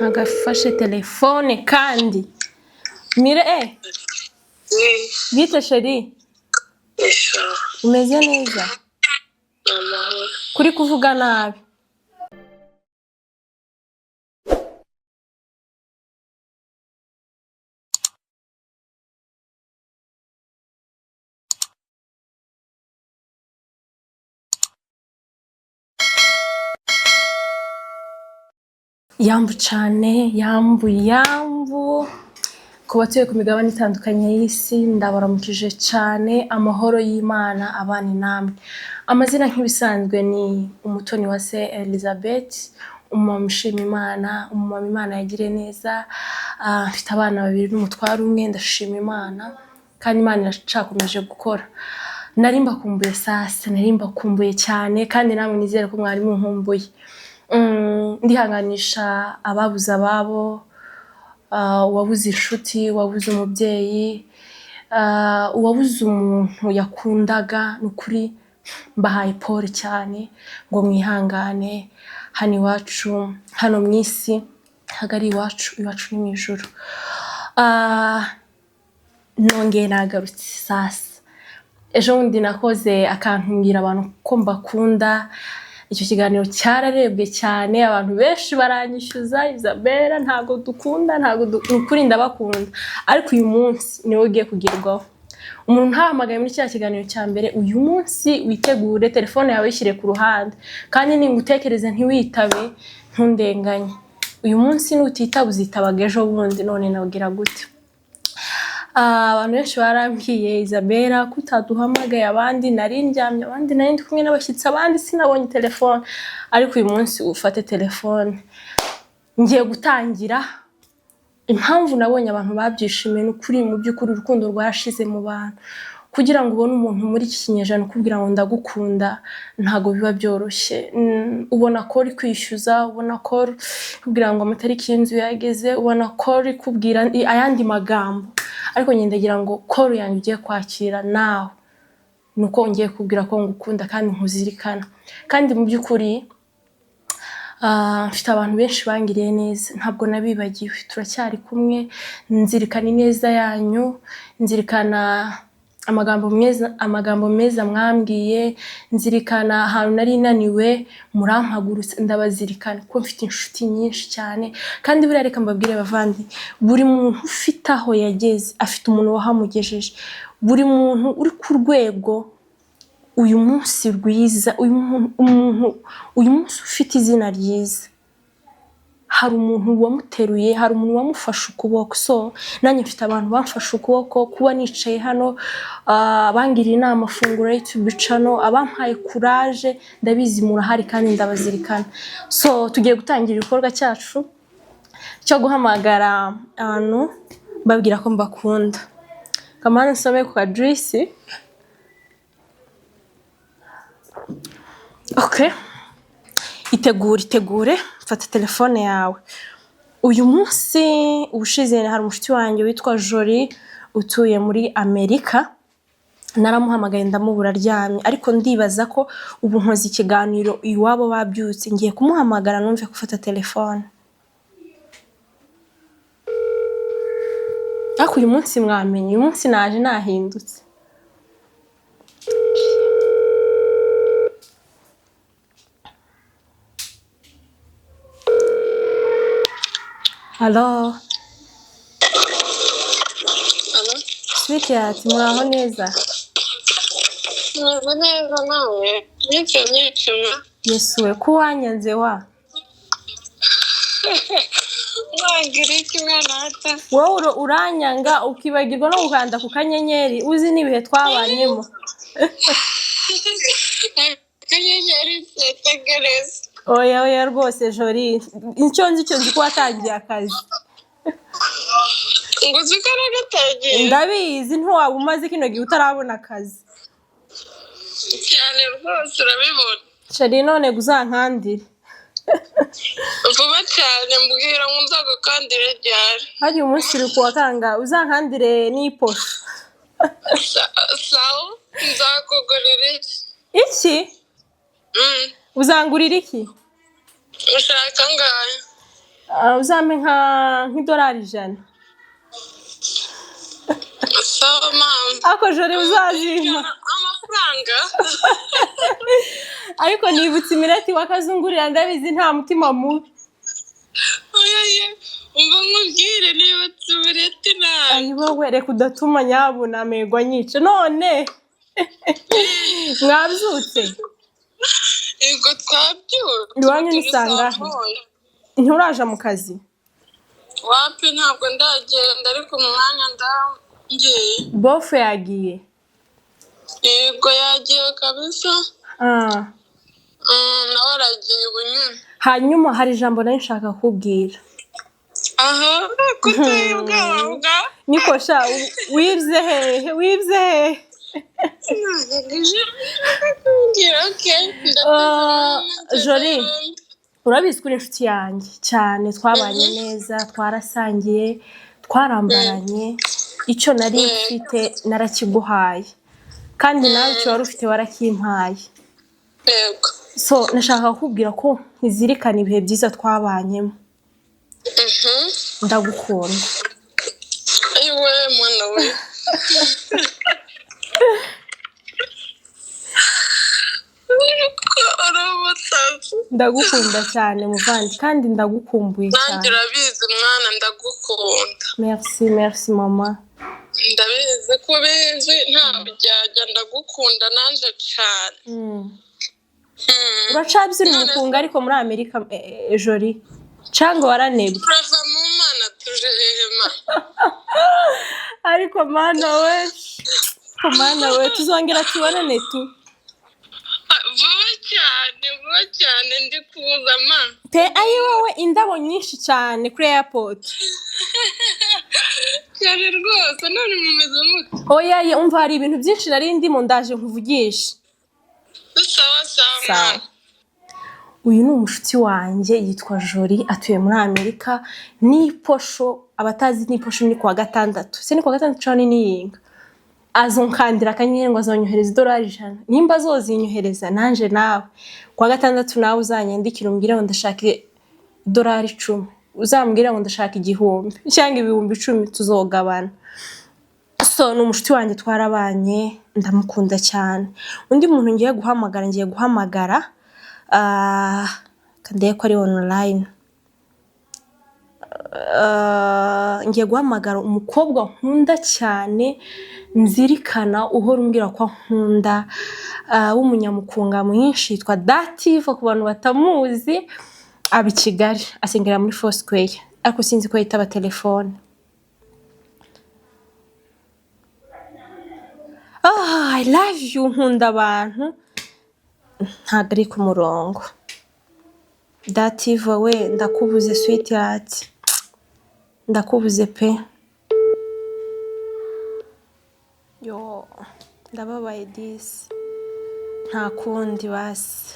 agafashe telefone kandi Mire bite sheri umeze neza kuri kuvuga nabi yambu cyane yambu kubatuye ku migabane itandukanye y'isi ndabaramukije cyane amahoro y'Imana abana namwe amazina nk'ibisanzwe ni umutoni wa se Elizabeth umumama ushima Imana umumama Imana yagire neza mfite abana babiri n'umutwaro umwe ndashima Imana kandi Imana iracakomeje gukora narimba kumbuye sasa narimba kumbuye cyane kandi namwe nizere ko mwari munkumbuye ndihanganisha ababuze ababo wabuze inshuti wabuze umubyeyi wabuze umuntu yakundaga n'ukuri mbahaye pole cyane ngo mwihangane hano iwacu hano mwisi hagari iwacu ni mu ijuru nongeye nagarutse sasa ejo bundi nakoze akantumbira abantu ko mbakunda icyo kiganiro cyararebwe cyane abantu benshi baranyishyuza Isabella ntago dukunda ntago ukuri ndabakunda ariko uyu munsi niwe ugiye kugerwaho umuntu ntahamagaye muri cya kiganiro cya mbere uyu munsi witegure telefone yawe ishyire ku ruhande kandi ningutekereza ntiwitabe ntundenganye uyu munsi nutitaba uzitabaga ejo bundi none nagira gute abantu benshi barambwiye Isabella kutaduhamagaye abandi narindyamye abandi narindi kumwe n'abashyitsi abandi sinabonye telefone ariko uyu munsi ufate telefone ngiye gutangira impamvu nabonye abantu babyishimiye n'ukuri mu by'ukuri urukundo rwashize mu bantu kugira ngo ubone umuntu muri iki kinyejana ukubwira ngo ndagukunda ntago biba byoroshye ubona ko uri kwishyuza ubona ko kubwira ngo amatariki y'inzu yageze ubona ko uri kubwira ayandi magambo ariko nyendagira ngo call yanjye ugiye kwakira nawe nuko ngiye kubwira ko ngukunda kandi nkuzirikana kandi mu by'ukuri mfite abantu benshi bangiriye neza ntabwo nabibagiwe turacyari kumwe nzirikana ineza yanyu nzirikana amagambo meza mwambwiye nzirikana ahantu nari naniwe murampagurutse ndabazirikana ko mfite inshuti nyinshi cyane kandi buriya reka mbabwire bavandi buri muntu ufite aho yageze afite umuntu wahamugejeje buri muntu uri ku rwego uyu munsi rwiza uyu munsi ufite izina ryiza hari umuntu wamuteruye hari umuntu wamufashe ukuboko so nanjye mfite abantu bamfashe ukuboko kuba nicaye hano bangiriye inama fungura YouTube channel abampaye courage ndabizi murahari kandi ndabazirikana so tugiye gutangira ibikorwa cyacu cyo guhamagara abantu babwira ko mbakunda kamana nsome ku adresse okay itegure fata telefone yawe uyu munsi ubushize hari umushuti wanjye witwa Jori utuye muri Amerika naramuhamagaye ndamubura ryamye ariko ndibaza ko ubu nkoze ikiganiro iwabo babyutse ngiye kumuhamagara numve gufata telefone ariko uyu munsi mwamenye uyu munsi naje nahindutse Hello. Hello. Sweetheart, muraho neza? Neza nawe. Nyicuma. Yesuwe ko wanyanze wa. Wangire kimwe nata. Wowe uranyanga ukibagirwa no gukanda ku kanyenyeri uzi nibihe twabanyemo. Kanyenyeri tegereza. Oya rwose Jori icyo nzi ko watangiye akazi ngo zikara gatagiye ndabizi ntiwaba umaze kino gihe utarabona akazi cyane rwose urabibona Sheri none guzankandire vuba cyane mbwira ngo nzagukandire ryari hari umunsi uri kuwakanga uzankandire n'iposho sawa nzakugurira iki uzangurira iki ushaka ngaye uzampe nk'idolari 100 sawa mama ako jori uzazimpa amafaranga ariko nibutse imireti wakazungurira ndabizi nta mutima mubi oya umva nkubwire niba tuburete nawe ayibo reka udatuma nyabuna amegwa nyice none mwabyutse ego twabyutse iwanyu nisanga nturaje mu kazi wapi ntabwo ndagenda ariko mu mwanya ngiye bofe yagiye yego yagiye kabisa nawe aragiye ubunyine hanyuma hari ijambo nari nshaka kubwira aha kutayibwa niko sha wibye hehe Jori urabizi kuri inshuti yanjye cyane twabanye neza twarasangiye twarambaranye icyo nari mfite narakiguhaye kandi nawe icyo wari ufite warakimpaye yego so nashaka kukubwira ko nkizirikana ibihe byiza twabanyemo ndagukunda iwe mwana we ndagukunda cyane muvandi kandi ndagukumbuye cyane nanjye urabizi mwana ndagukunda merci mama ndabizi ko bizi nta byajya ndagukunda nanjye cyane uracabyira umukunga ariko muri Amerika Jori cyangwa waranebwe turava mu mana tuje hehema ariko mana we tuzongera tubonane tu vuba cyane ndi kuza ma pe ayi wowe indabo nyinshi cyane kuri airport cyane rwose none mumeze mute oya umva hari ibintu byinshi nari ndimo ndaje nkuvugisha sawa uyu ni umushuti wanjye yitwa Jori atuye muri Amerika n'iposho abatazi n'iposho ni kwa gatandatu se ni kwa gatandatu cyane niyinga azonkandira akanyenyeri ngo azonyohereza idolari 100 nimba zozinyohereza nanje nawe kwa gatandatu nawe uzanyandikira umbwire ngo ndashaka idolari 10 uzambwira ngo ndashaka 1000 cyangwa 1010 tuzogabana so ni umushuti wanjye twarabanye ndamukunda cyane undi muntu ngiye guhamagara kandi ko ari online ngiye guhamagara umukobwa nkunda cyane nzirikana uhora umbwira ko nkunda w'umunyamukunga mwinshi yitwa Dative ku bantu batamuzi aba i Kigali asengera muri Foursquare ariko sinzi ko yitaba telefone I love you nkunda abantu ntabwo ari ku murongo Dative we ndakubuze sweetheart ndakubuze pe yo ndababaye disi nta kundi basi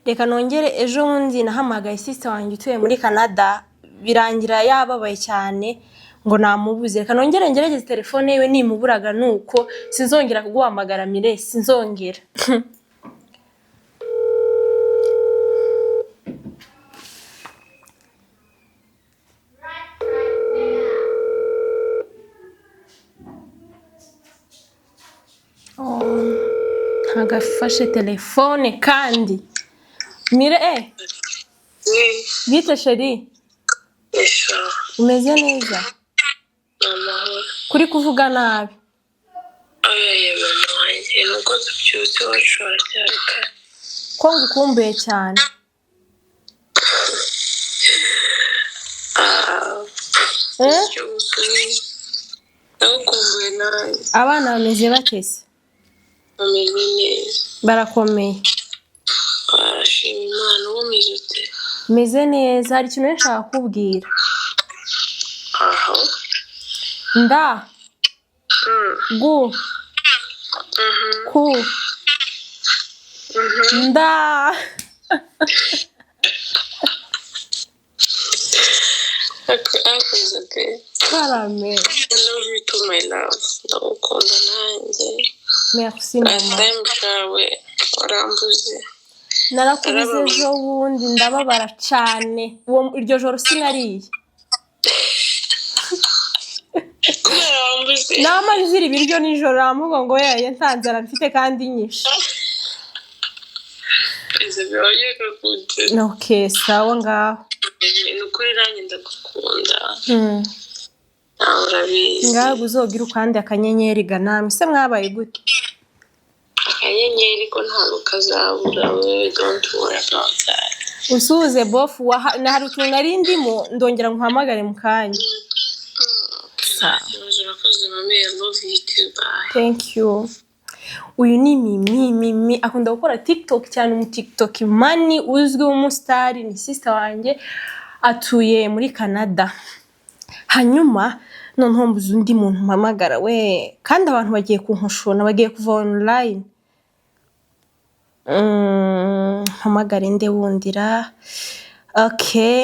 reka nongere ejo bundi nahamagaye sister wanjye utuye muri Canada birangira yababaye cyane ngo namubuze reka nongere ngerageze telefone yewe nimuburaga nuko sinzongera kuguhamagara mire sinzongera ntagafashe telefone kandi mire bite sheri umeze neza kuri kuvuga nabi ko ngukumbuye cyane abana bameze batese barakomeye barashima Imana umeze ute meze neza hari ikintu nshaka kubwira aho nda gu ku nda akuze pe karame I love you too my love ndagukunda nanjye merci mama time shawe warambuze narakubuze ejo bundi ndababara cyane iryo joro sinariye kubera wambuze nama nzira ibiryo nijoro ramugo ngo yaye ntanzara mfite kandi nyishe izo bibaye kukunze okay sawa ngaho nukuri nanjye ndagukunda urabizi ngaho uzogira ukandi akanyenyeri ganami se mwabaye gute akanyenyeri ko ntabwo kazabura wewe don't worry about that usuze bofu na hari utuntu nari ndimo ndongera nkuhamagare mu kanya urakoze mami I love you too bye thank you uyu ni mimi akunda gukora TikTok cyane mu TikTok mani uzwi w'umusitari ni sister wanjye atuye muri Canada hanyuma noneho mbuze undi muntu mpamagara we kandi abantu bagiye kunkoshona bagiye kuva online mpamagare nde wundira okay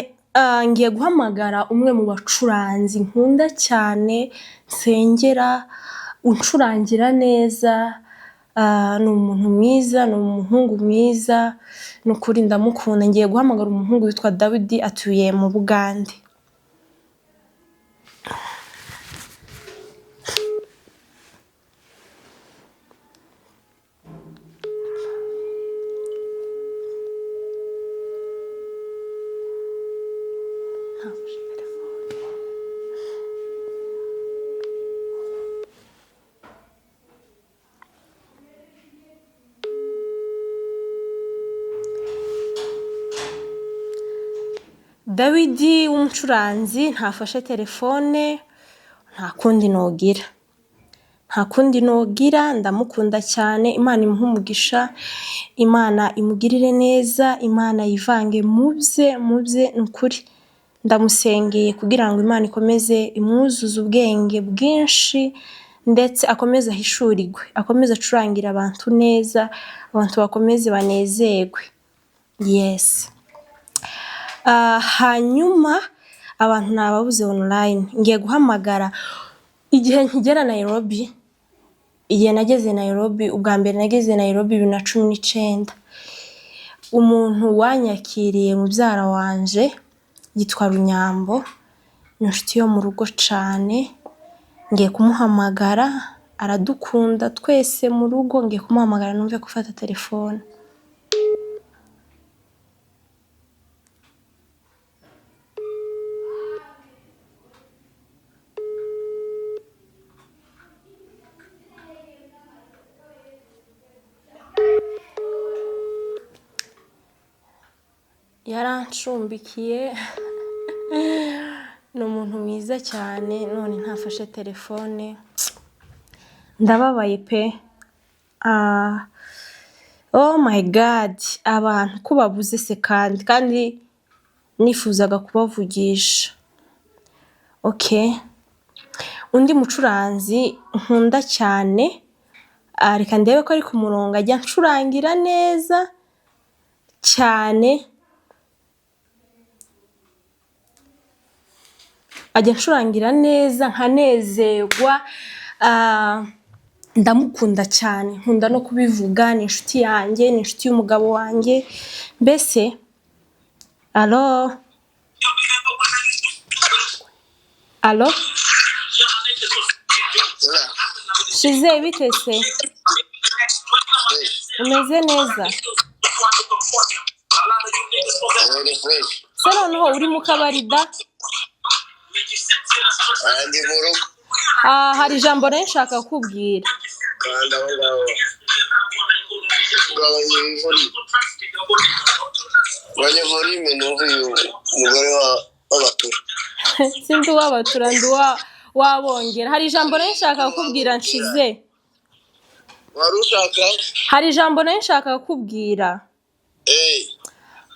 ngiye guhamagara umwe mu bacuranzi nkunda cyane nsengera uncurangira neza ni umuntu mwiza ni umuhungu mwiza nukuri ndamukunda ngiye guhamagara umuhungu witwa Dawidi atuye mu Bugande Dawidi w'umucuranzi ntafashe telefone nta kundi nogira ndamukunda cyane Imana imuhumugisha Imana imugirire neza Imana yivange mubye nukuri ndamusengeye kugira ngo Imana ikomeze imwuzuze ubwenge bwinshi ndetse akomeze ahishurirwe akomeze acurangira abantu neza abantu bakomeze banezerwe yes hanyuma abantu nababuze online ngiye guhamagara igihe nkigera Nairobi igihe nageze Nairobi ubwa mbere nageze Nairobi 2019 umuntu wanyakiriye mubyara wanje yitwa Runyambo inshuti yo mu rugo cyane ngiye kumuhamagara aradukunda twese mu rugo ngiye kumuhamagara numve gufata telefone yarancumbikiye ni umuntu mwiza cyane none ntafashe telefone ndababaye pe oh my god abantu kubabuze se kandi nifuzaga kubavugisha okay undi mucuranzi nkunda cyane reka ndebe ko ari ku murongo ajya ncurangira neza cyane ajya ncurangira neza nkanezerwa ndamukunda cyane nkunda no kubivuga ni inshuti yanjye ni inshuti y'umugabo wanjye mbese allo shize bitese umeze neza se noneho uri mu kabarida hari ijambo rero nshaka kukubwira Muri umugore w'abatura sindi uw'abatura ndi wabongera hari ijambo rero nshaka kukubwira nshize wari ushaka hari ijambo rero nshaka kukubwira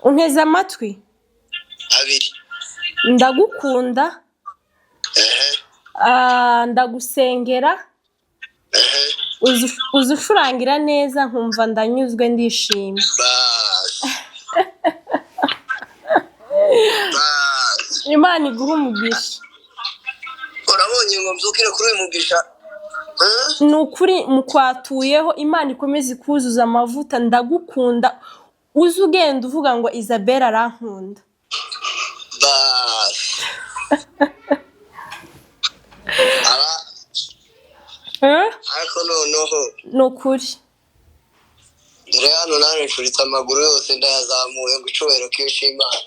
unteze amatwi abiri ndagukunda ndagusengera uzucurangira neza nkumva ndanyuzwe ndishimye Imana iguha umugisha urabonye ngo mzukire kuri uyu mugisha nukuri mukwatuyeho Imana ikomeze kuzuza amavuta ndagukunda uzi ugenda uvuga ngo Isabelle arankunda bas ariko noneho nukuri dore hano nawe ncuritse amaguru yose ndayazamuye ngo icubahiro k'Imana.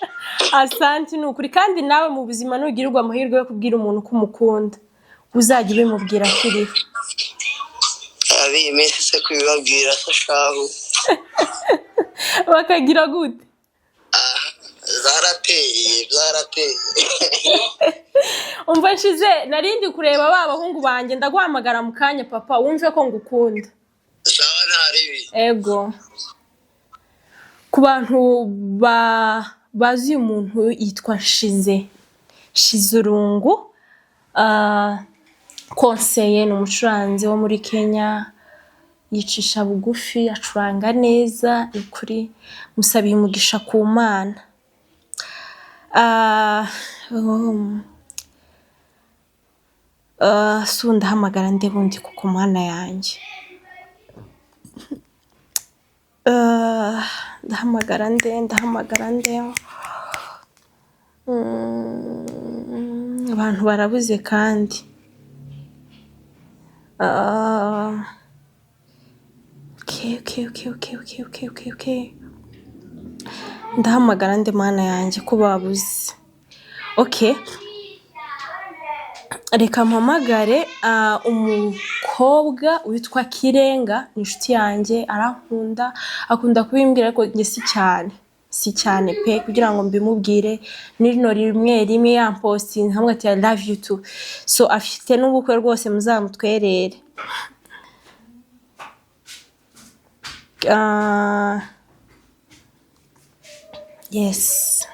Asante nukuri kandi nawe mu buzima nugirirwa amahirwe yo kubwira umuntu ko umukunda uzajya ubimubwira kiriho. Abi iminsi se kubibabwira se shahu bakagira gute? Zarateye umva nshize narindi kureba babahungu banje ndaguhamagara mu kanya papa wumve ko ngukunda. sawa ntaribi Ego ku bantu bazi umuntu yitwa Shizurungu konseye ni umucuranzi wo muri Kenya yicisha bugufi acuranga neza ukuri musabiye umugisha ku Mana. Sunda hamagara ndebundi kuko Mana yanjye ndahamagara nde abantu barabuze kandi okay. Ndahamagara nde Mana yanjye ko babuze. Okay, reka mpamagare umukobwa witwa Kirenga ni inshuti yanjye arankunda akunda kubimbwira ariko njye si cyane pe kugira ngo mbimubwire nino rimwe yamposting hamwe ati I love you too, so afite n'ubukwe rwose muzamutwerere. Yes,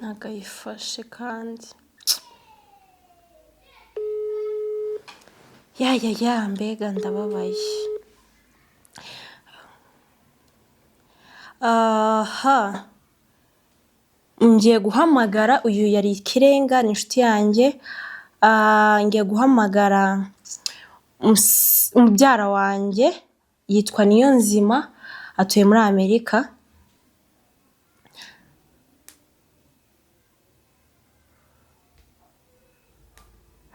nagayifashe kandi ya mbega ndababaye. Ngiye guhamagara uyu yari Kirenga ni inshuti yanjye. Ngiye guhamagara umubyara wanjye yitwa Niyonzima atuye muri Amerika.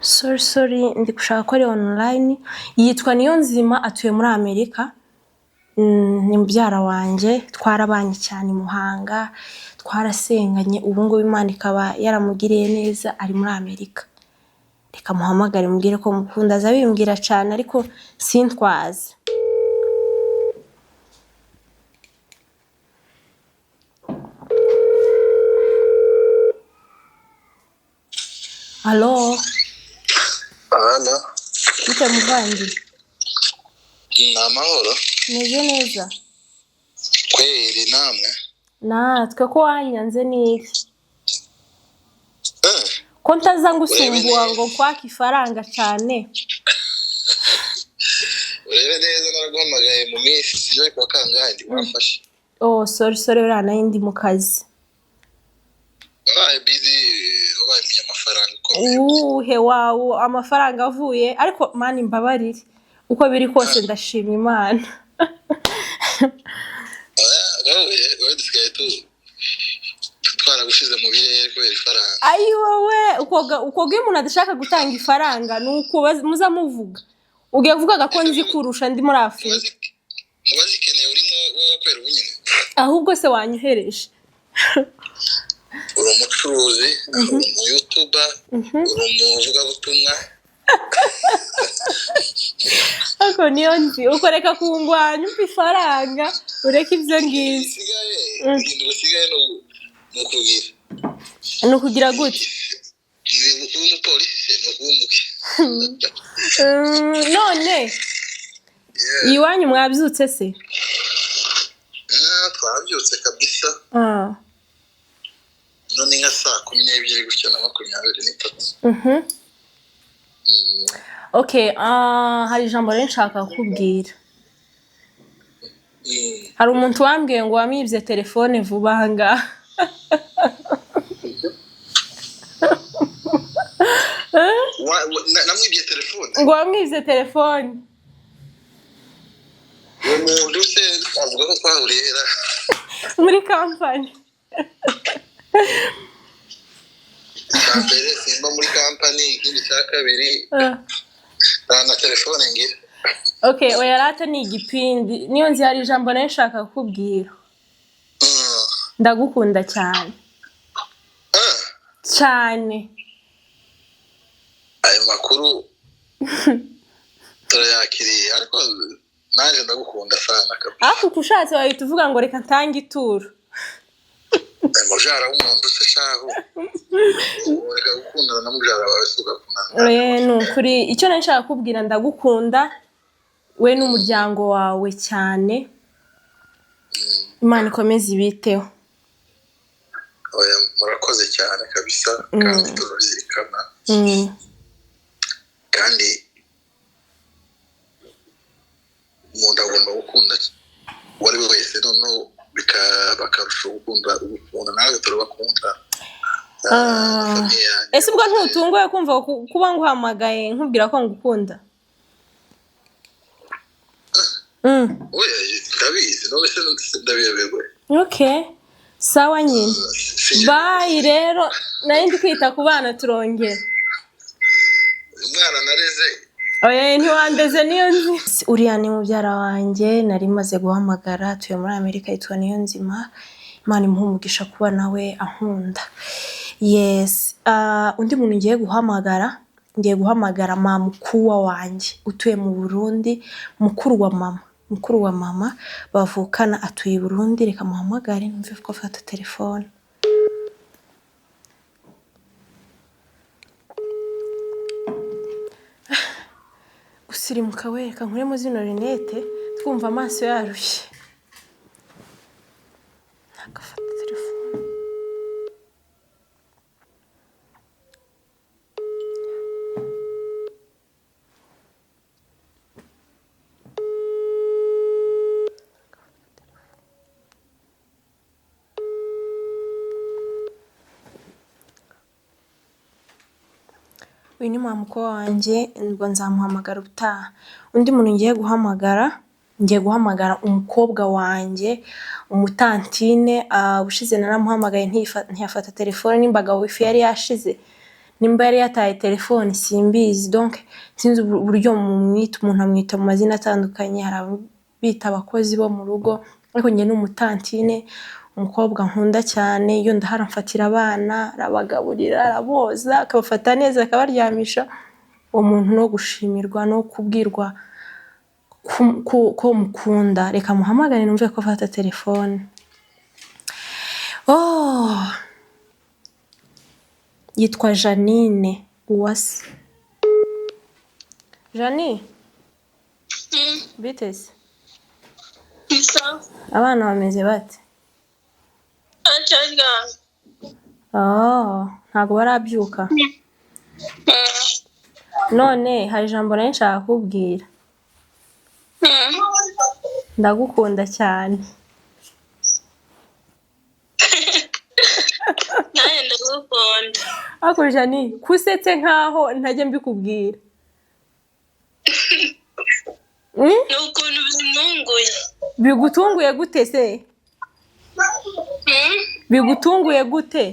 Sorry ndi gushaka ko ari online. Yitwa Niyonzima atuye muri Amerika. Ni mubyara wanjye twarabanye cyane Muhanga twarasenganye ubu ngo Imana ikaba yaramugiriye neza ari muri Amerika. Reka muhamagare mubwire ko mukunda azabimbwira cyane ariko sintwaze. Hello. Ana Bite muvandi? namahoro Meze neza. kweri namwe Natwe ko wanyanze niki? Ko ntaza ngusumbuwa ngo kwaka ifaranga cyane. urebe neza naraguhamagaye mu minsi sije kwa kangahe ndi kwafasha. Oh sorry urana indi mu kazi. Wabaye busy wabaye mu amafaranga ko. He wawo amafaranga avuye ariko mani mbabarire uko biri kose ndashima Imana. Wowe dusigaye twaragushize mu birere kubera ifaranga. Ayi wowe uko umuntu adashaka gutanga ifaranga nuko muza muvuga. Ugiye kuvuga ko nzi kurusha ndi muri Afrika. Mubazikeneye urimo wowe kwera ubunyine. Ahubwo se wanyuhereje. Uri umucuruzi, uri umu YouTuber, uri umuvuga butumwa. Ako niyo nzi ukoreka kungwanya umpa ifaranga ureka ibyo ngibyo. Sigaye ibintu bisigaye no kugira. No kugira gute? Ni umupolisi no kumbuke. None iwanyu mwabyutse se? twabyutse kabisa none nka saa 12 gutya na 23. Okay, hari ijambo rero nshaka kukubwira. Hari umuntu wambwiye ngo wamwibye telefone vuba hanga. Namwibye telefone? Ngo wamwibye telefone. Umuntu se avuga ko twahurira muri kampani. Mbere simba muri kampani ikindi cya kabiri na telefone ngira. Okay, oya rata ni igipindi. Niyo nzi hari ijambo nayo nshaka kukubwira. Ndagukunda cyane. Cyane. Ayo makuru turayakiriye ariko naje ndagukunda sana kabisa. Ako kushatse wahita uvuga ngo reka ntange ituro. Mujara w'umuntu se shaho. Reka gukundana na mujara wawe suka kunana. Nukuri icyo nashaka kubwira ndagukunda we n'umuryango wawe cyane. Imana ikomeze ibiteho. Oya murakoze cyane kabisa kandi turuzirikana. Kandi umuntu agomba gukunda wari wese noneho bakarusha gukunda nawe turabakunda. Ese ubwo ntutunguye kumva kuba nguhamagaye nkubwira ko ngukunda? Oya ndabizi no se ndabiyoberwe. Okay, sawa nyine. Bye rero nari ndi kwita ku bana turongera. Umwana nareze. Oya ntiwandeze niyo nzi. Uriya ni mubyara wanjye nari maze guhamagara tuye muri Amerika yitwa niyo nzima. Imana imuhumugisha kuba nawe ankunda. Yes, undi muntu ngiye guhamagara mama kuwa wanjye utuye mu Burundi, mukuru wa mama bavukana atuye i Burundi. Reka muhamagare numve ko afata telefone. Usirimuka we, reka nkuremo zino rinete twumva amaso yarushye. Nakafata telefone. Uyu ni mamuko wanjye ngo nzamuhamagara ubutaha. Undi muntu ngiye guhamagara umukobwa wanjye umutantine. Ubushize naramuhamagaye ntiyafata telefone nimbaga wifi yari yashize, nimba yari yataye telefone simbizi. Donc sinzi uburyo umuntu amwita mu mazina atandukanye. Harabita abakozi bo mu rugo ariko njye n'umutantine, umukobwa nkunda cyane. Iyo ndahara mfatira abana, arabagaburira, araboza, akabafata neza, akabaryamisha. Umuntu no gushimirwa no kubwirwa ko mukunda. Reka muhamagare numve ko afata telefone. Yitwa Janine Uwase. Jani biteze? Abana bameze bate? Ntago barabyuka. None hari ijambo nari nshaka kukubwira. Ndagukunda cyane. Naye ndagukunda. Ako Jani kusetse nkaho ntajye mbikubwira. Nukuntu binunguye. Bigutunguye gute se? Bigutunguye gute?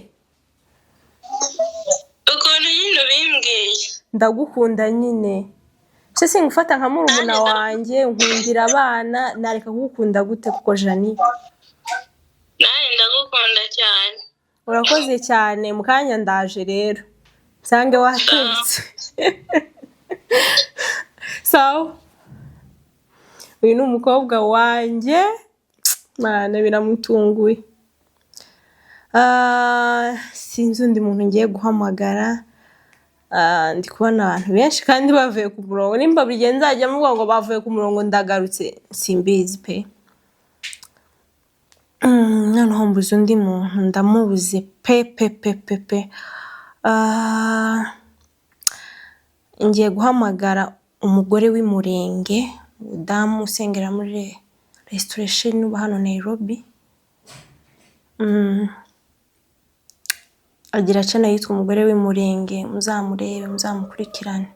Ukuntu nyine bimbwiye. Ndagukunda nyine. Se singufata nka murumuna wanjye, nkundira abana, nareka kugukunda gute kuko Jani? Naye ndagukunda cyane. Urakoze cyane, mukanya ndaje rero. Nsange watetse. Sawa. Uyu ni umukobwa wanjye. Mana biramutunguye. Sinzi undi muntu ngiye guhamagara. Ndi kubona abantu benshi kandi bavuye ku murongo. Nimba buri nzajya muvuga ngo bavuye ku murongo ndagarutse simbizi pe. noneho mbuze undi muntu ndamubuze pe. Ngiye guhamagara umugore w'Imurenge, umudamu usengera muri restoration uba hano Nairobi. Agira channel yitwa umugore w'Imurenge, muzamurebe muzamukurikirane.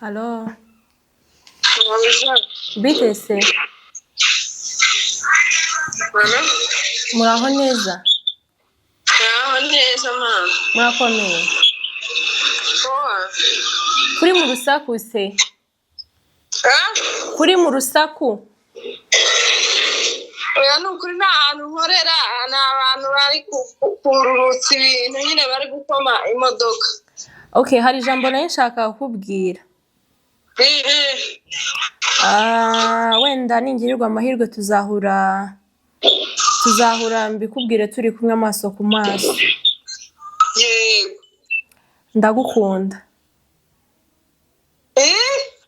Halo. Bite se? Muraho neza? neza mama. Murakomeye? Kuri mu rusaku se? Kuri mu rusaku? Oya nukuri nta hantu nkorera, ni abantu bari kururutsa ibintu nyine bari gukoma imodoka. Okay, hari ijambo nayo nshaka kukubwira. Wenda ningirirwa amahirwe tuzahura mbikubwire turi kumwe amaso ku maso. Yego. Ndagukunda.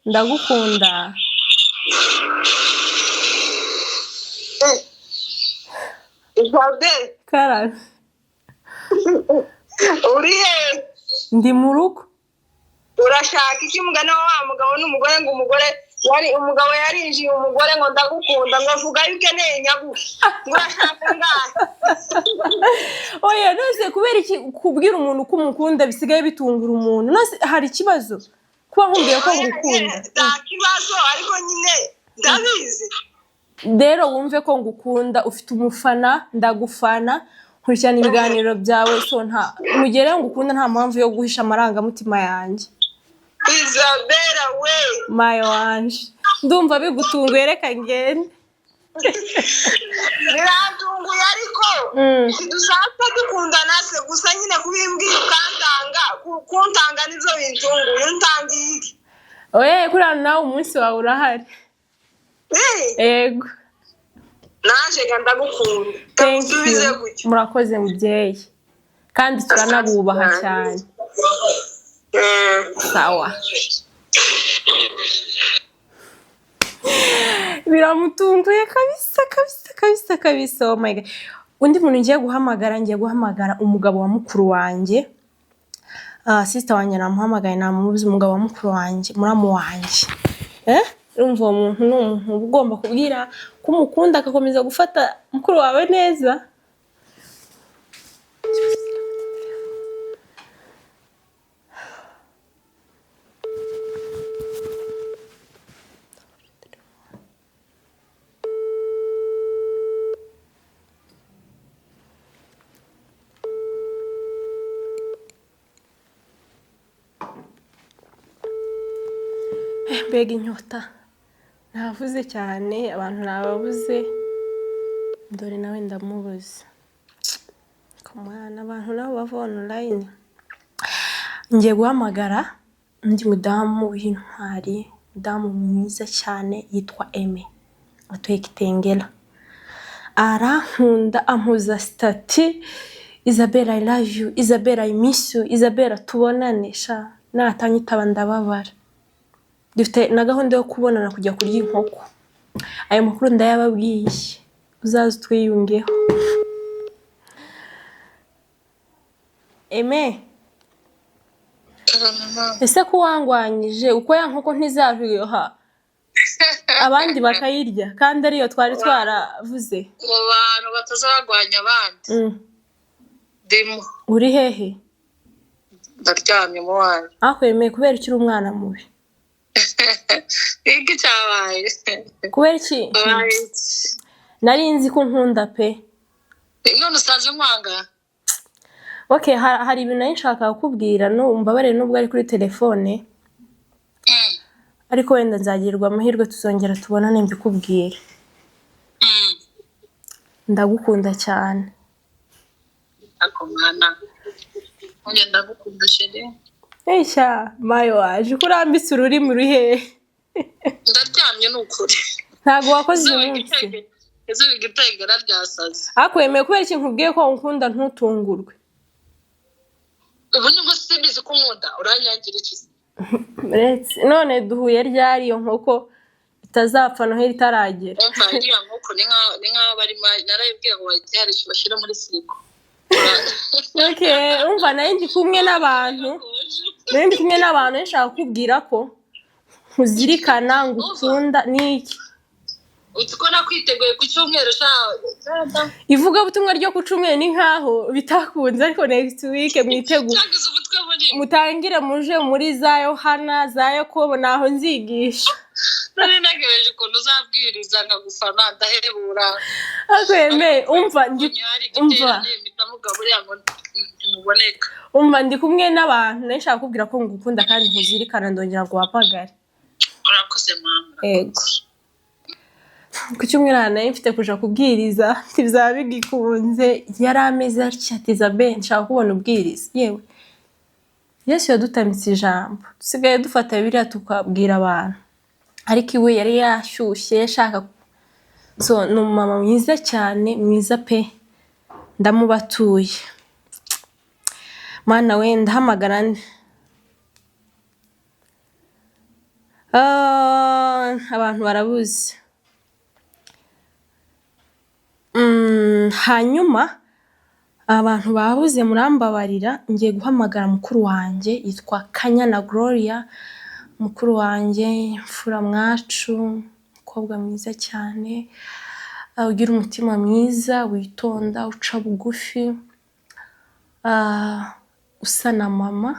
Ndagukunda. Ijambo. Karabe. Uriye. Ndi mu rugo. Urashaka iki mugana wa mugabo n'umugore ngo umugabo yarinjiye umugore ngo ndagukunda ngo vuga yuko ukeneye nyagusha. Urashaka ngahe? Oya nose kubera iki kubwira umuntu ko umukunda bisigaye bitungura umuntu. Nose hari ikibazo kuba nkumbwiye ko ngukunda. Nta kibazo ariko nyine ndabizi. Rero wumve ko ngukunda, ufite umufana, ndagufana, nkurikirana ibiganiro byawe, so nta mugere ngukunda nta mpamvu yo guhisha amarangamutima yanjye. Isabella we My wanje. Ndumva bigutunguye reka ngende. Biratunguye ariko dusanzwe dukundana se gusa nyine kubimbwira kuntanga nizo bintunguye untangiye iki? Oye kuri nawe umunsi wawe urahari. Yego. Naje ndagukunda. Thank you. Murakoze mubyeyi. Kandi turanabubaha cyane. Sawa. Biramutunguye kabisa. Oh my God. Undi muntu ngiye guhamagara umugabo wa mukuru wanjye. Sister wanjye namuhamagaye namubuze umugabo wa mukuru wanjye, muramu wanjye. Urumva uwo muntu n'umuntu ugomba kubwira ko umukunda akakomeza gufata mukuru wawe neza. Mbega inyota. Navuze cyane abantu nababuze. Dore nawe ndamubuze. Komwana abantu nabo bava online. Ngiye guhamagara undi mudamu w'intwari, mudamu mwiza cyane yitwa Eme. Atuye Kitengela. Arankunda ampuza stati. Isabella I love you, Isabella I miss you, Isabella tubonane sha. Natanyitaba ndababara. Dufite na gahunda yo kubonana kujya kurya inkoko. Ayo makuru ndayababwiye. Uzaze twiyungeho. Eme. Ese ko wangwanyije uko ya nkoko ntizavuyeho abandi bakayirya kandi ariyo twari twaravuze. Mu bantu batazabagwanya abandi. Dimo. Uri hehe? Ndaryamye mu wanjye. Akwemeye kubera ukiri umwana mubi. Iki cyabaye. Kubera iki? Nari nzi ko nkunda pe. None usanze nkwanga. Okay, hari ibintu nshaka kukubwira no umbabare nubwo ari kuri telefone. Ariko wenda nzagirwa amahirwe tuzongera tubonane mbikubwira. Ndagukunda cyane. Akomana. Onye ndagukunda sheri. Esha, mayo waje kurambitse ururimi ruhe. Ndaryamye n'ukuri. Ntago wakoze umunsi. Ezo bigitegera ryasaze. Akwemeye kubera iki nkubwiye ko nkunda ntutungurwe. ubu ni gusibiza kumunda uranyangira iki none duhuye ryari iyo nkoko itazapfa noheli itaragera umva iriya nkoko ni nkaho bari narayibwiye ngo bayityarishe bashyire muri siriko okay umva nayo ndi kumwe n'abantu nshaka kubwira ko nkuzirikana ngukunda niki utiko nakwiteguye ku cyumweru ivuga butumwa ryo ku cyumweru ni nkaho bitakunze ariko next week mwitegura mutangire muje muri za Yohana za Yakobo naho nzigisha none nagereje ko uzabwiriza nkagufana ndahebura akweme umva ndi kumwe n'abantu nashaka kubwira ko ngukunda kandi nkuzirikana ndongera guhapagara urakoze mama ego ku cyumweru nayo mfite kuja kubwiriza ntibizaba bigikunze yari ameze atya be nshaka kubona ubwiriza yewe Yesu yadutamitse ijambo dusigaye dufata Bibiliya tukabwira abantu ariko iwe yari yashyushye shaka so ni umumama mwiza cyane mwiza pe ndamubatuye mana we ndahamagara abantu barabuze hanyuma abantu babuze murambabarira ngiye guhamagara mukuru wanjye yitwa Kanyana Gloria mukuru wanjye mfura mwacu mukobwa mwiza cyane ugira umutima mwiza witonda uca bugufi usa na mama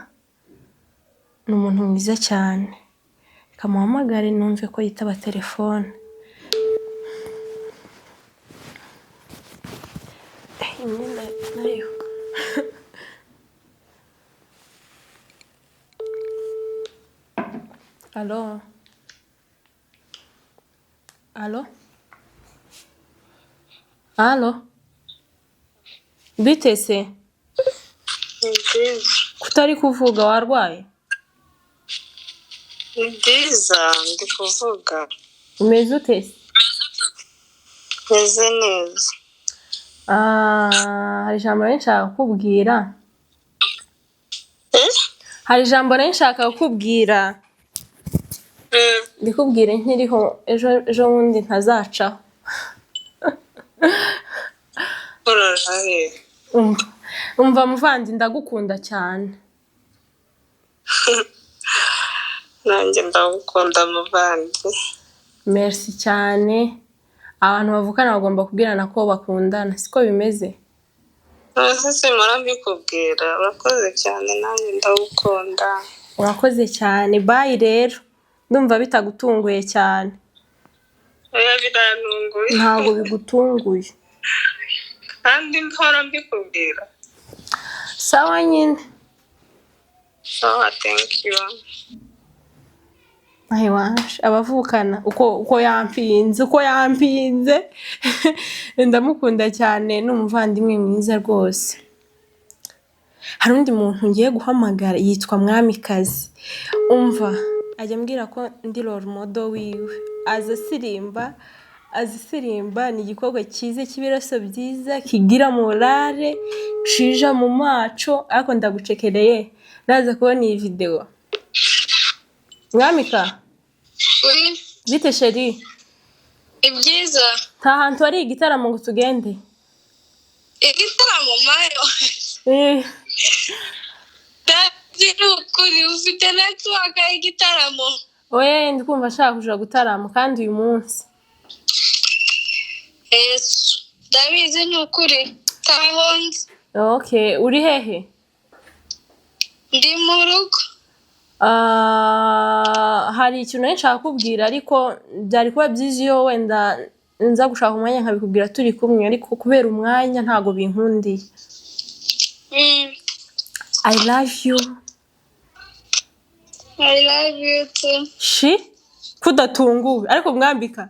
ni umuntu mwiza cyane kamuhamagare numve ko yitaba telefone imyenda nayo Alo bitese kutari kuvuga warwaye Ndiza ndi kuvuga umeze ute meze neza hari ijambo nshaka kukubwira hari ijambo nshaka kukubwira ndikubwire nkiriho ejo wundi ntazacaho umva muvandi ndagukunda cyane nanjye ndagukunda muvandi merci cyane abantu bavukana bagomba kubwirana ko bakundana siko bimeze ese murambikubwira urakoze cyane nanjye ndagukunda urakoze cyane bye rero ndumva bitagutunguye cyane birantunguye ntabwo bigutunguye kandi mpora mbikubwira sawa nyine sawa thank you ayiwaje abavukana uko yampinze ndamukunda cyane n'umuvandimwe mwiza rwose hari undi muntu ngiye guhamagara yitwa Mwamikazi umva ajya ambwira ko ndi role model wiwe azisirimba ni igikorwa cyiza cy'ibiraso byiza kigira morale cija mu maco ariko ndagucekereye naza kubona iyi video Mwamika bite sheri ibyiza nta hantu hari igitaramo ngo tugende igitaramo mayo ukuri ufite network y'igitaramo oye ndikumva nshaka kuja gutarama kandi uyu munsi ndabizi ni ukuri tahonze okay uri hehe ndi mu rugo hari ikintu nshaka kubwira ariko byari kuba byiza iyo wenda nza gushaka umwanya nkabikubwira turi kumwe ariko kubera umwanya ntago binkundiye I love you too shi kudatunguwe ariko Mwambika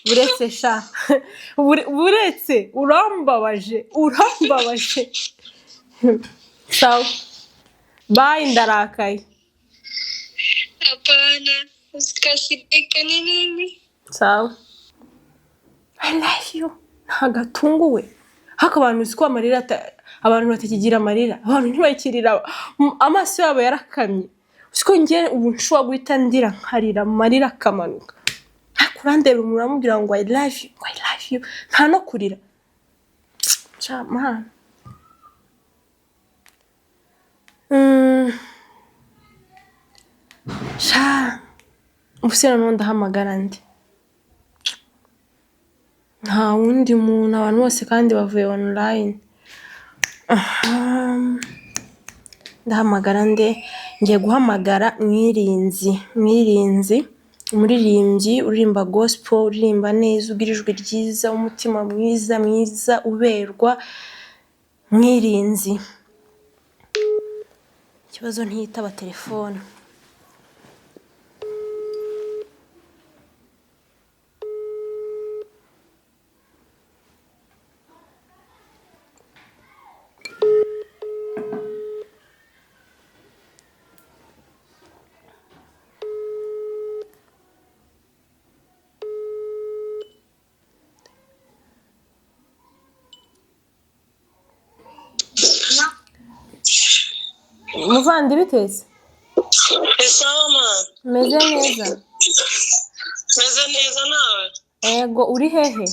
buretse sha buretse urambabaje sawa bye ndarakaye hapana usikasirike ni nini sawa I love you ntagatunguwe hako abantu uzi ko amarira abantu batakigira amarira abantu ntibayikirira amaso yabo yarakamye siko ngiye ubu nshobora guhita ndira nkarira amarira akamanuka kurandera umuntu amubwira ngo I love you nta no kurira man ubuse none ndahamagara ndi nta wundi muntu abantu bose kandi bavuye online ndahamagara nde ngiye guhamagara mwirinzi umuririmbyi uririmba gospel uririmba neza ugira ijwi ryiza umutima mwiza uberwa mwirinzi ikibazo ntiyitaba telefone muvandi biteze Esama meze neza nawe ego uri hehe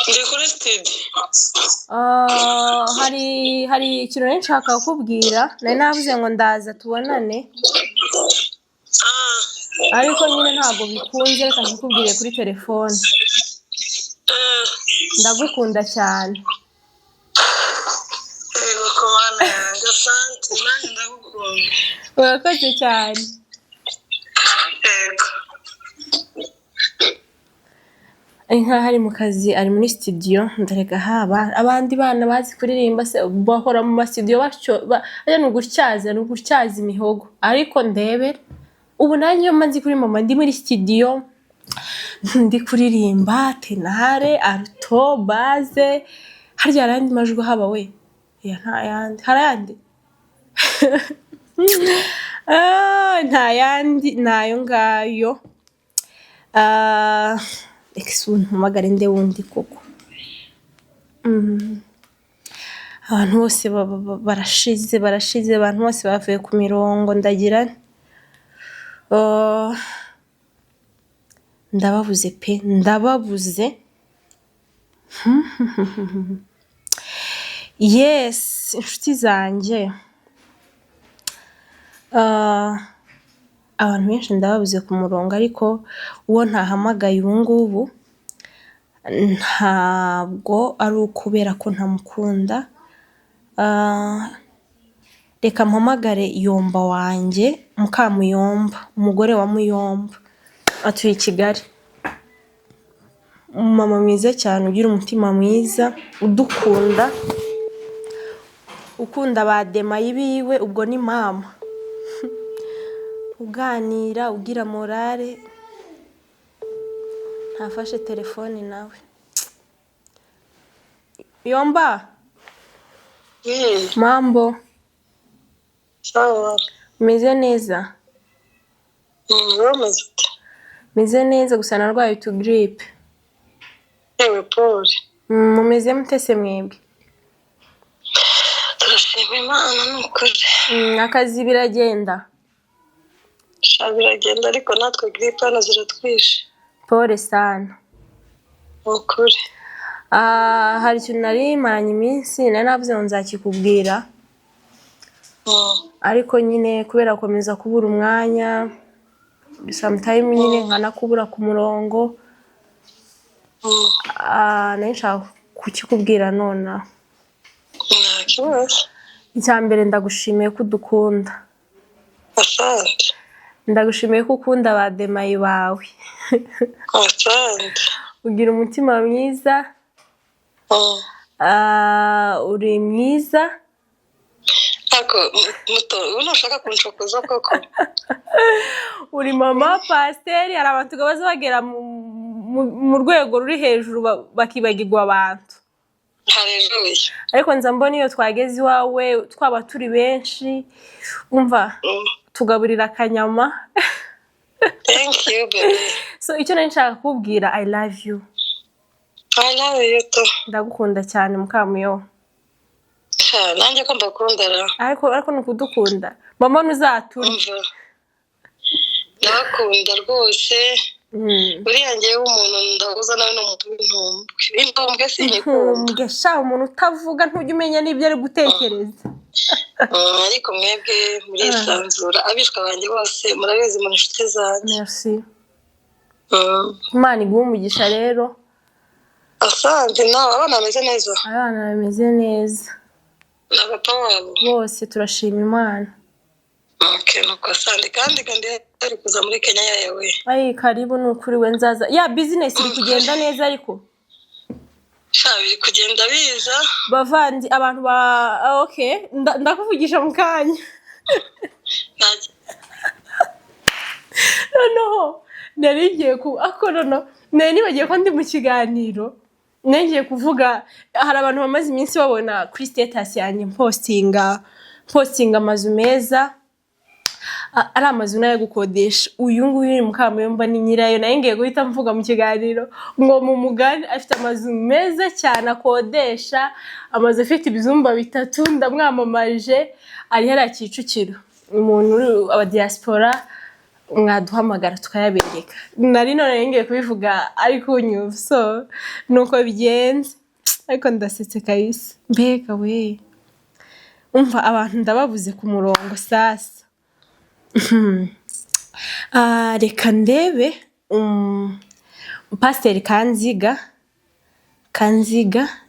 ndi kuri studio hari ikintu nshaka kukubwira nari navuze ngo ndaza tubonane ariko nyine ntabwo bikunze reka nkubwire kuri telefone ndagukunda cyane urakoze cyane nka hari mu kazi ari muri studio ndarega haba abandi bana bazi kuririmba se bahora mu studio batyo no gutyaza imihogo ariko ndebera ubu nanjye manzi kuri mama ndi muri studio ndi kuririmba tenare alto base harya arandi majwi haba we ya nta yandi harayandi nta yandi nayo ngayo exun magare nde wundi koko abantu bose barashize abantu bose bavuye ku mirongo ndagira ndababuze pe ndababuze yes inshuti zanjye abantu benshi ndababuze ku murongo ariko uwo ntahamagaye ubu ngubu ntabwo ari ukubera ko ntamukunda reka mpamagare yomba wanjye mukamuyomba umugore wa muyomba atuye i Kigali mama mwiza cyane ugira umutima mwiza udukunda ukunda badema yibiwe ubwo ni mama uganira ugira morale ntafashe telefone nawe yomba mambo sawa meze neza meze neza gusa narwaye utu gripe ewe Paul mumeze mutese mwebwe turashima Imana n'ukuri akazi biragenda biragenda ariko natwe gripe hano ziratwishe pole sana ukuri hari ikintu nari maranye iminsi nari navuze ngo nzakikubwira ariko nyine kubera gukomeza kubura umwanya sometime nyine nkanakubura ku murongo nari nshaka kukikubwira nonaha nta kibazo icya mbere ndagushimiye ko udukunda asante ndagushimiye ko ukunda bademayi bawe asante ugira umutima mwiza uri mwiza ako muto unashaka kunshokoza koko uri mama pasiteri hari abantu baza bagera mu rwego ruri hejuru bakibagirwa abantu haleluya ariko nza mbona iyo twageze iwawe twaba turi benshi umva tugaburira akanyama thank you baby so icyo nari nshaka kukubwira I love you I love you too. ndagukunda cyane mukamuyo Nanjye ko mbakundara. ariko nukudukunda mama nuzatura Ndakunda rwose. Buriya ngewe umuntu ndahuza nawe n'umuntu w'intumbwe. Intumbwe sinyikunda. sha umuntu utavuga ntujya umenya n'ibyo ari gutekereza. Ariko mwebwe murisanzura abishwa banjye bose murabizi mu nshuti zanjye. Merci. Imana iguhe umugisha rero. Asante nawe abana bameze neza. Abana bameze neza. N'abapapa wabo bose turashima Imana. Okay, nuko asante kandi ari kuza muri Kenya yawe. Ai karibu nukuri we nzaza. Ya business iri kugenda neza ariko. Biri kugenda biza. Bavandi abantu ba okay ndakuvugisha mu kanya. No. Narigiye ku akorono. Nari bagiye ko ndi mu kiganiro. Ngiye kuvuga hari abantu bamaze iminsi babona kuri status yanjye postinga amazu meza. Ari amazu nayo gukodesha uyu nguyu ni mukamuyomba ni nyirayo naye ngiye guhita mvuga mu kiganiro ngo mu mugani afite amazu meza cyane akodesha amazu afite ibizumba 3 ndamwamamarije ari hara Kicukiro umuntu aba diaspora mwaduhamagara tukayabereka nari none ngiye kubivuga ariko nyumva so nuko bigenze ariko ndasetse kayise mbega we umva abantu ndababuze ku murongo sasa. Reka ndebe Pastor Kanziga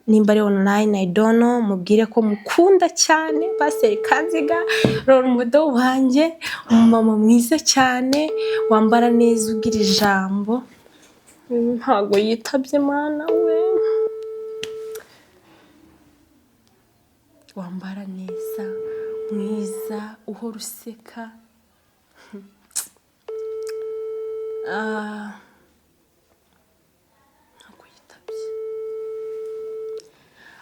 nimba ari online I don't know mubwire ko mukunda cyane Pastor Kanziga rero umudo wanjye umama mwiza cyane wambara neza ugira ijambo ntago yitabye mana we wambara neza mwiza uhora useka.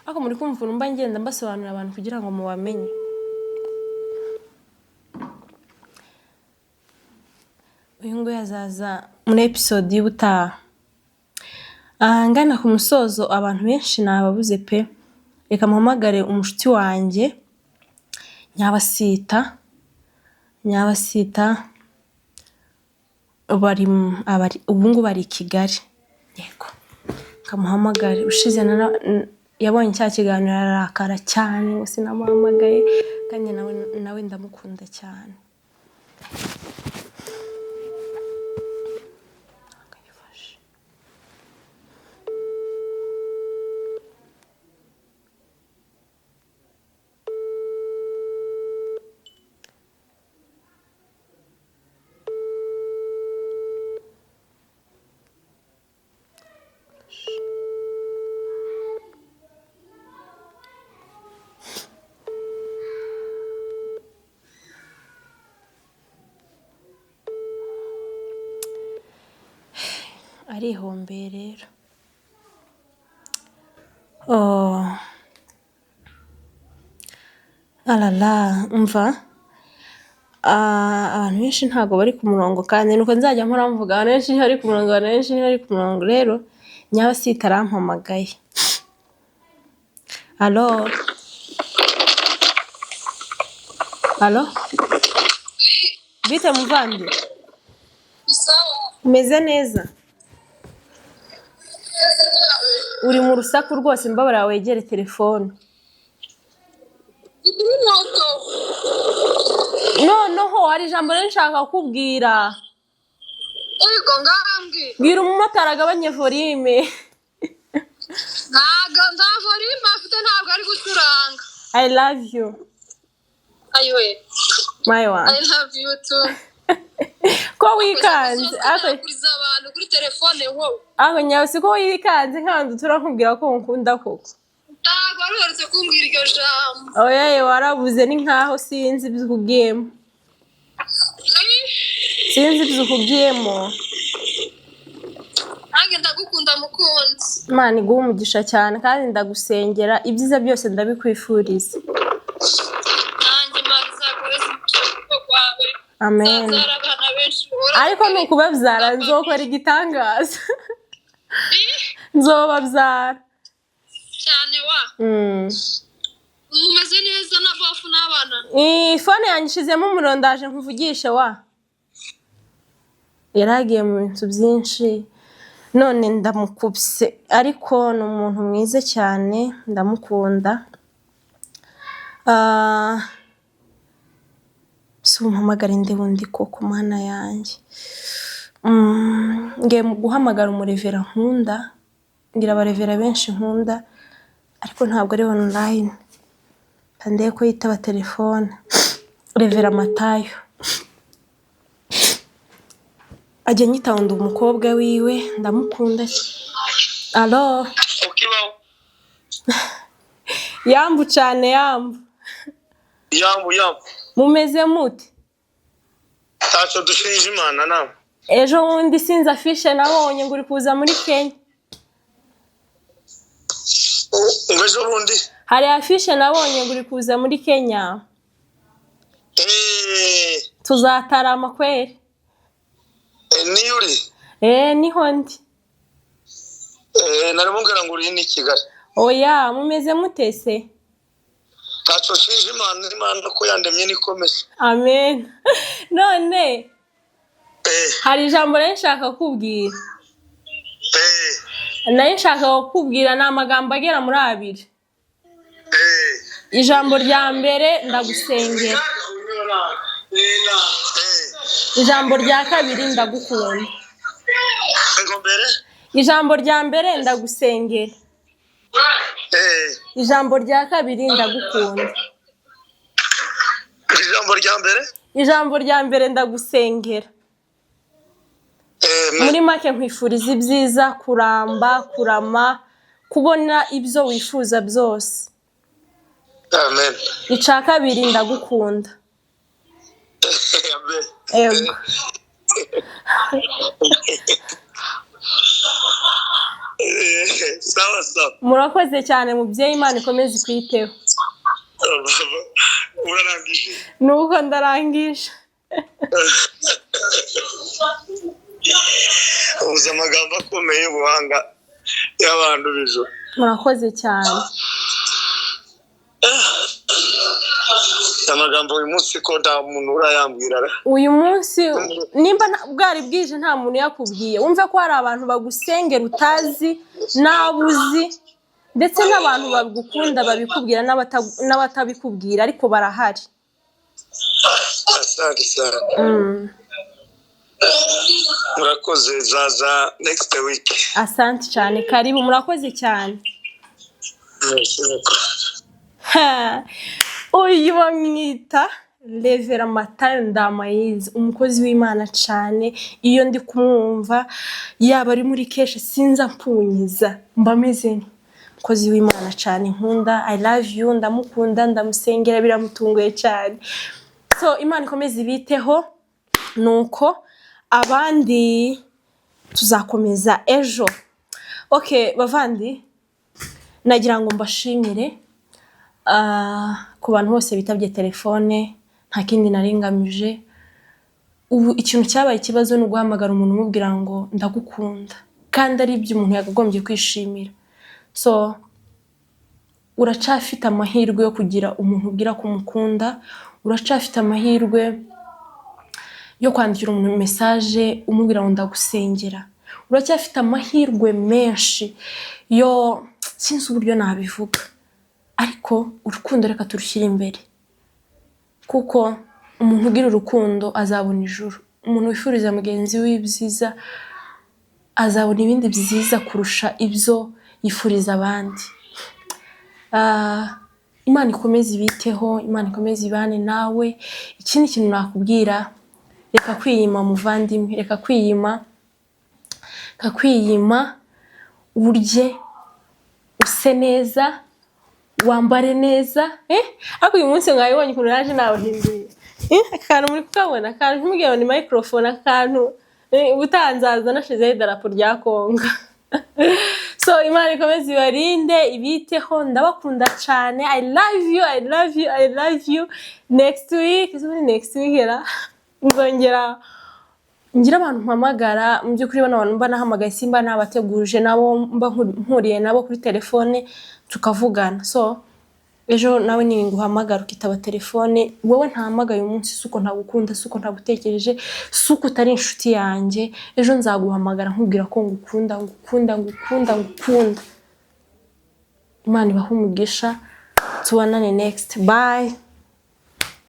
Ako muri kumva numba ngenda mbasobanurira abantu kugira ngo mubamenye. Uyu ngo yazaza muri episode y'ubutaha. Ngana ku musozo abantu benshi nababuze pe. Reka mpamagare umushuti wanjye Nyabasita ubungu bari Kigali. Yego. Kamuhamagare ushize yabonye cya kiganiro arakara cyane ngo sinamuhamagaye kandi nawe ndamukunda cyane. Arihombeye rero. Alala umva abantu benshi ntago bari ku murongo kandi nuko nzajya mpora mvuga abantu benshi hari ku murongo abantu benshi hari ku murongo rero Nyabasita arampamagaye. Allo bite muvandi umeze neza uri mu rusaku rwose mbabara wegere telefone. Noneho hari ijambo nshaka kubwira. Ego ngambwi. Bwira umumotari agabanye volume. Nta volume afite ntabwo ari gucuranga. I love you. Ayiwe. My one. I love you too. Ko wikanze kuriza abantu kuri telefone wowe. Aho nyawusi ko wikanze nkandi turakubwira ko nkunda koko. Ntabwo waretse kumbwira iryo jambo. Oya warabuze ni nkaho sinzi bizukugiyemo. Sinzi bizukugiyemo. Nange ndagukunda mukunzi. Imana iguhe umugisha cyane kandi ndagusengera ibyiza byose ndabikwifuriza. Nange Imana izakoreza umugisha kwawe. Amen. Ariko nukubabyara nzokora igitangaza. nzobabyara cyane wa umeze neza na bofu n'abana fone yanjye ishizemo umuriro ndaje nkuvugishe wa yaragiye mu bintu byinshi none ndamukubse ariko ni umuntu mwiza cyane ndamukunda si umuhamagara indi wundi koko mana yanjye ngiye mu guhamagara umurevera nkunda ngira abarevera benshi nkunda ariko ntabwo ari online ndeye ko yitaba telefone revera Matayo ajya nyitawunda umukobwa wiwe ndamukunda alo yambu cyane yambu mumeze mute tacho dushinje Imana nawe ejo wundi sinza afishe nabonye ngo uri kuza muri Kenya ejo bundi hari afishe nabonye ngo uri kuza muri Kenya tuzatarama kweri ni uri niho ndi naramubwira ngo uri ni Kigali oya mumeze mutese tacho shinje Imana ko yandemye nikomeze amen none hari ijambo rero nshaka kubwira nayo nshaka kukubwira ni amagambo agera muri abiri ijambo rya mbere ndagusengera ijambo rya kabiri ndagukunda ijambo rya mbere ndagusengera ijambo rya kabiri ndagukunda ijambo rya mbere ndagusengera muri make nkwifuriza ibyiza kuramba kurama kubona ibyo wifuza byose amen icya kabiri ndagukunda amen sawa murakoze cyane mubyeyi Imana ikomeze ikwiteho urarangije nuko ndarangije ubuze amagambo akomeye y'ubuhanga y'abantu b'ijoro murakoze cyane amagambo uyu munsi ko nta muntu urayambwira uyu munsi nimba bwari bwije nta muntu yakubwiye wumve ko hari abantu bagusengera utazi nabuzi ndetse n'abantu bagukunda babikubwira n'abatabikubwira ariko barahari murakoze zaza next week asante cyane karibu murakoze cyane uyu bamwita Revera Matayo Ndamayizi umukozi w'Imana cyane iyo ndi kumwumva yaba ari muri keshe sinza mpfunyiza mbameze umukozi w'Imana cyane nkunda I love you ndamukunda ndamusengera biramutunguye cyane so Imana ikomeze ibiteho nuko abandi tuzakomeza ejo okay bavandi nagira ngo mbashimire ku bantu bose bitabye telefone nta kindi naringamije ubu ikintu cyabaye ikibazo no guhamagara umuntu umubwira ngo ndagukunda kandi ari byo umuntu yakagombye kwishimira so uracafite amahirwe yo kugira umuntu ubwira ko umukunda uracafite amahirwe yo kwandikira umuntu message umubwira ngo ndagusengera uracyafite amahirwe menshi yo sinzi uburyo nabivuga ariko urukundo reka turushyire imbere kuko umuntu ugira urukundo azabona ijuru umuntu wifuriza mugenzi we ibyiza azabona ibindi byiza kurusha ibyo yifuriza abandi Imana ikomeze ibiteho Imana ikomeze ibane nawe ikindi kintu nakubwira reka kwiyima muvandimwe reka kwiyima urye use neza wambare neza ariko uyu munsi mwabibonye ukuntu naje nabahinduye akantu muri kukabona akantu ntimubwire ni microphone akantu ubutanzaza nashizeho idarapo rya Kongo so Imana ikomeze ibarinde ibiteho ndabakunda cyane I love you next week era nzongera ngira abantu mpamagara mu by'ukuri bano bantu mba nahamagaye simba nabateguje nabo mba nkuriye nabo kuri telefone tukavugana. So ejo nawe ni nguhamagara ukitaba telefone, wowe ntahamagaye umunsi suko ntagukunda, suko ntagutekereje, suko utari inshuti yanjye, ejo nzaguhamagara nkubwira ko ngukunda. Imana ibahe umugisha, tubonane next, bye.